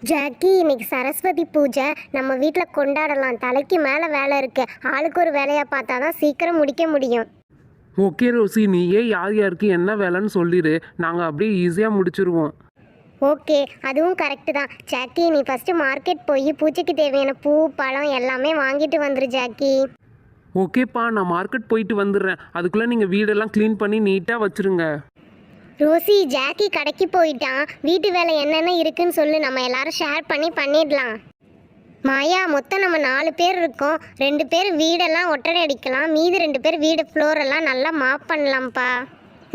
Jackie, இன்னைக்கு சரஸ்வதி பூஜை நம்ம வீட்டில் கொண்டாடலாம். தலைக்கு மேலே வேலை இருக்கு. ஆளுக்கு ஒரு வேலையை பார்த்தா தான் சீக்கிரம் முடிக்க முடியும். ஓகே ரோசி, நீயே யார் யாருக்கு என்ன வேலைன்னு சொல்லிடு, நாங்கள் அப்படியே ஈஸியாக முடிச்சிருவோம். ஓகே, அதுவும் கரெக்டு தான். ஜாக்கி, நீ ஃபஸ்ட்டு மார்க்கெட் போய் பூஜைக்கு தேவையான பூ பழம் எல்லாமே வாங்கிட்டு வந்துரு ஜாக்கி. ஓகேப்பா, நான் மார்க்கெட் போயிட்டு வந்துடுறேன். அதுக்குள்ளே நீங்கள் வீடெல்லாம் க்ளீன் பண்ணி நீட்டாக வச்சுருங்க. ரோசி, ஜாக்கி கடைக்கு போயிட்டான். வீட்டு வேலை என்னென்ன இருக்குன்னு சொல்லு, நம்ம எல்லாரும் ஷேர் பண்ணி பண்ணிடலாம். மாயா, மொத்தம் நம்ம 4 பேர் இருக்கோம். 2 பேர் வீடெல்லாம் ஒட்டடை அடிக்கலாம், மீதி 2 பேர் வீடு ஃப்ளோரெல்லாம் நல்லா மாப் பண்ணலாம்ப்பா.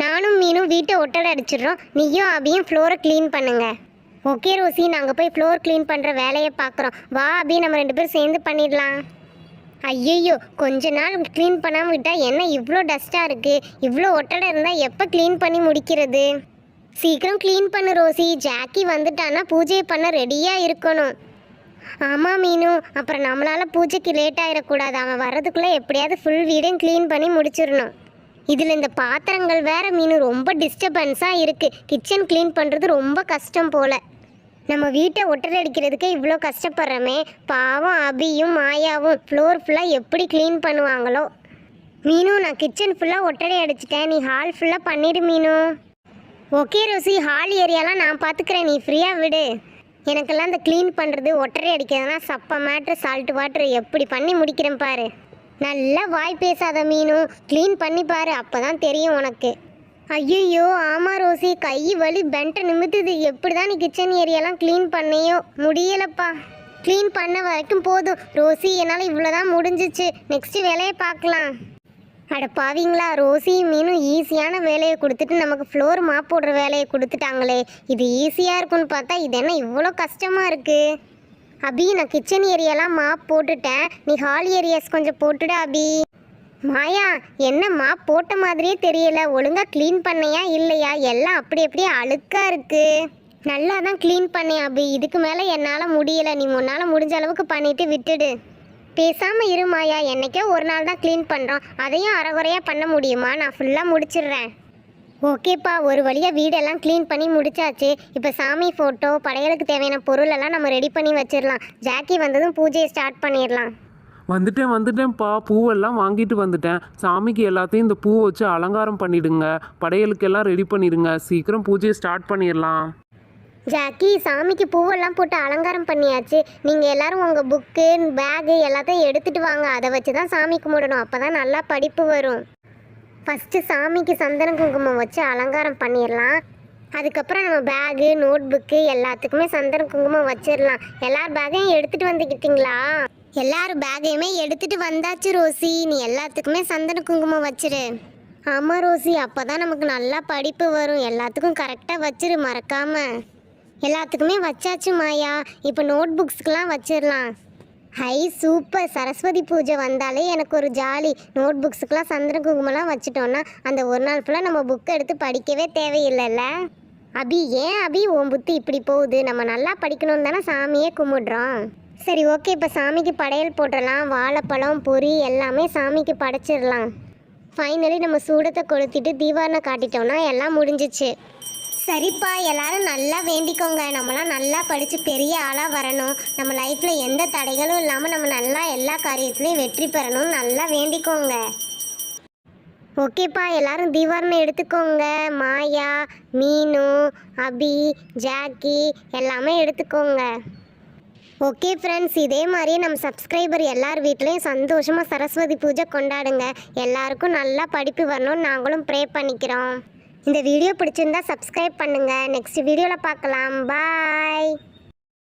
நானும் மீனும் வீட்டை ஒட்டடை அடிச்சிடுறோம். நீயும் அபியும் ஃப்ளோரை க்ளீன் பண்ணுங்க. ஓகே ரோசி, நாங்கள் போய் ஃப்ளோர் க்ளீன் பண்ணுற வேலையை பார்க்குறோம். வா அபி, நம்ம 2 பேரும் சேர்ந்து பண்ணிடலாம். ஐயையோ, கொஞ்ச நாள் க்ளீன் பண்ணாமல் விட்டால் என்ன இவ்வளோ டஸ்ட்டாக இருக்குது? இவ்வளோ ஒட்டடை இருந்தால் எப்போ க்ளீன் பண்ணி முடிக்கிறது? சீக்கிரம் க்ளீன் பண்ணு ரோசி. ஜாக்கி வந்துட்டான்னா பூஜை பண்ண ரெடியாக இருக்கணும். ஆமாம் மீனு, அப்புறம் நம்மளால் பூஜைக்கு லேட் ஆகிடக்கூடாது. அவன் வர்றதுக்குள்ளே எப்படியாவது ஃபுல் வீடையும் க்ளீன் பண்ணி முடிச்சிடணும். இதில் இந்த பாத்திரங்கள் வேறு மீனு ரொம்ப டிஸ்டர்பன்ஸாக இருக்குது. கிச்சன் க்ளீன் பண்ணுறது ரொம்ப கஷ்டம் போல். நம்ம வீட்டை ஒட்டடை அடிக்கிறதுக்கே இவ்வளோ கஷ்டப்படுறோமே. பாவம் அபியும் மாயாவும் ஃப்ளோர் ஃபுல்லாக எப்படி க்ளீன் பண்ணுவாங்களோ. மீனு, நான் கிச்சன் ஃபுல்லாக ஒட்டடை அடிச்சிட்டேன். நீ ஹால் ஃபுல்லாக பண்ணிடு மீனு. ஓகே ரோசி, ஹால் ஏரியாலாம் நான் பார்த்துக்கிறேன், நீ ஃப்ரீயாக விடு. எனக்கெல்லாம் இந்த க்ளீன் பண்ணுறது ஒட்டடை அடிக்கிறதுனா சப்ப மேட்ரு சால்ட் வாட்ரு எப்படி பண்ணி முடிக்கிறேன் பாரு. நல்லா வாய் பேசாத மீனு, க்ளீன் பண்ணி பாரு, அப்போ தான் தெரியும் உனக்கு. ஐயோ ஆமாம் ரோசி, கை வலி பென்ட்டை நிமித்துது. எப்படி தான் நீ கிச்சன் ஏரியாலாம் க்ளீன் பண்ணையோ, முடியலப்பா. க்ளீன் பண்ண வரைக்கும் போதும் ரோசி, என்னால் இவ்வளோதான் முடிஞ்சிச்சு. நெக்ஸ்ட்டு வேலையை பார்க்கலாம். அட பாவீங்களா, ரோசி மீனும் ஈஸியான வேலையை கொடுத்துட்டு நமக்கு ஃப்ளோர் மாப் போடுற வேலையை கொடுத்துட்டாங்களே. இது ஈஸியாக இருக்குன்னு பார்த்தா இது என்ன இவ்வளோ கஷ்டமாக இருக்குது? அபி, நான் கிச்சன் ஏரியாலாம் மாப் போட்டுட்டேன். நீ ஹால் ஏரியாஸ் கொஞ்சம் போட்டுட அபி. மாயா, என்னம்மா போட்ட மாதிரியே தெரியல. ஒழுங்காக க்ளீன் பண்ணையா இல்லையா? எல்லாம் அப்படி அப்படியே அழுக்காக இருக்குது. நல்லா தான் க்ளீன் பண்ணேன் அபி. இதுக்கு மேலே என்னால் முடியலை. நீ உன்னால் முடிஞ்ச அளவுக்கு பண்ணிவிட்டு விட்டுடு. பேசாமல் இரு மாயா. என்றைக்கோ ஒரு நாள் தான் க்ளீன் பண்ணுறோம், அதையும் அரைகுறையாக பண்ண முடியுமா? நான் ஃபுல்லாக முடிச்சிடுறேன். ஓகேப்பா, ஒரு வழியாக வீடெல்லாம் க்ளீன் பண்ணி முடிச்சாச்சு. இப்போ சாமி ஃபோட்டோ, படையலுக்கு தேவையான பொருளெல்லாம் நம்ம ரெடி பண்ணி வச்சிடலாம். ஜாக்கி வந்ததும் பூஜையை ஸ்டார்ட் பண்ணிடலாம். வந்துட்டேன்ப்பா, பூவெல்லாம் வாங்கிட்டு வந்துட்டேன். சாமிக்கு எல்லாத்தையும் இந்த பூ வச்சு அலங்காரம் பண்ணிடுங்க. படையலுக்கெல்லாம் ரெடி பண்ணிடுங்க. சீக்கிரம் பூஜையை ஸ்டார்ட் பண்ணிடலாம். ஜாக்கி, சாமிக்கு பூவெல்லாம் போட்டு அலங்காரம் பண்ணியாச்சு. நீங்கள் எல்லோரும் உங்கள் புக்கு பேகு எல்லாத்தையும் எடுத்துகிட்டு வாங்க. அதை வச்சு தான் சாமி கும்பிடணும். அப்போ தான் நல்லா படிப்பு வரும். ஃபஸ்ட்டு சாமிக்கு சந்தன குங்குமம் வச்சு அலங்காரம் பண்ணிடலாம். அதுக்கப்புறம் நம்ம பேகு நோட் புக்கு எல்லாத்துக்குமே சந்தன குங்குமம் வச்சிடலாம். எல்லார் பேக்கையும் எடுத்துகிட்டு வந்துக்கிட்டிங்களா? எல்லார் பேக்கையுமே எடுத்துகிட்டு வந்தாச்சு ரோசி. நீ எல்லாத்துக்குமே சந்தன குங்குமம் வச்சிரு. ஆமாம் ரோசி, அப்போ தான் நமக்கு நல்லா படிப்பு வரும். எல்லாத்துக்கும் கரெக்டாக வச்சிரு, மறக்காமல். எல்லாத்துக்குமே வச்சாச்சு மாயா. இப்போ நோட் புக்ஸ்க்கெலாம் வச்சிடலாம். High super. சரஸ்வதி பூஜை வந்தாலே எனக்கு ஒரு ஜாலி. நோட் புக்ஸுக்கெலாம் சந்தன குங்குமம்லாம் வச்சுட்டோன்னா அந்த ஒரு நாள் ஃபுல்லாக நம்ம புக்கை எடுத்து படிக்கவே தேவையில்லைல்ல. அபி, ஏன் அபி உன் புத்தி இப்படி போகுது? நம்ம நல்லா படிக்கணும்னு தானே சாமியே கும்பிடுறோம். சரி ஓகே, இப்போ சாமிக்கு படையல் போட்டுடலாம். வாழைப்பழம் பொரி எல்லாமே சாமிக்கு படைச்சிடலாம். ஃபைனலி நம்ம சூடத்தை கொளுத்திட்டு தீபாவளை காட்டிட்டோம்னா எல்லாம் முடிஞ்சிச்சு. சரிப்பா, எல்லாரும் நல்லா வேண்டிக்கோங்க. நம்மளாம் நல்லா படித்து பெரிய ஆளாக வரணும். நம்ம லைஃப்பில் எந்த தடைகளும் இல்லாமல் நம்ம நல்லா எல்லா காரியத்துலேயும் வெற்றி பெறணும். நல்லா வேண்டிக்கோங்க. ஓகேப்பா, எல்லாரும் தீபாவளை எடுத்துக்கோங்க. மாயா, மீனு, அபி, ஜாக்கி எல்லாமே எடுத்துக்கோங்க. ஓகே ஃப்ரெண்ட்ஸ், இதே மாதிரியே நம்ம சப்ஸ்கிரைபர் எல்லார் வீட்லேயும் சந்தோஷமாக சரஸ்வதி பூஜை கொண்டாடுங்க. எல்லாருக்கும் நல்லா படிப்பு வரணும்னு நாங்களும் ப்ரே பண்ணிக்கிறோம். இந்த வீடியோ பிடிச்சிருந்தா சப்ஸ்கிரைப் பண்ணுங்கள். நெக்ஸ்ட் வீடியோவில் பார்க்கலாம். பாய்.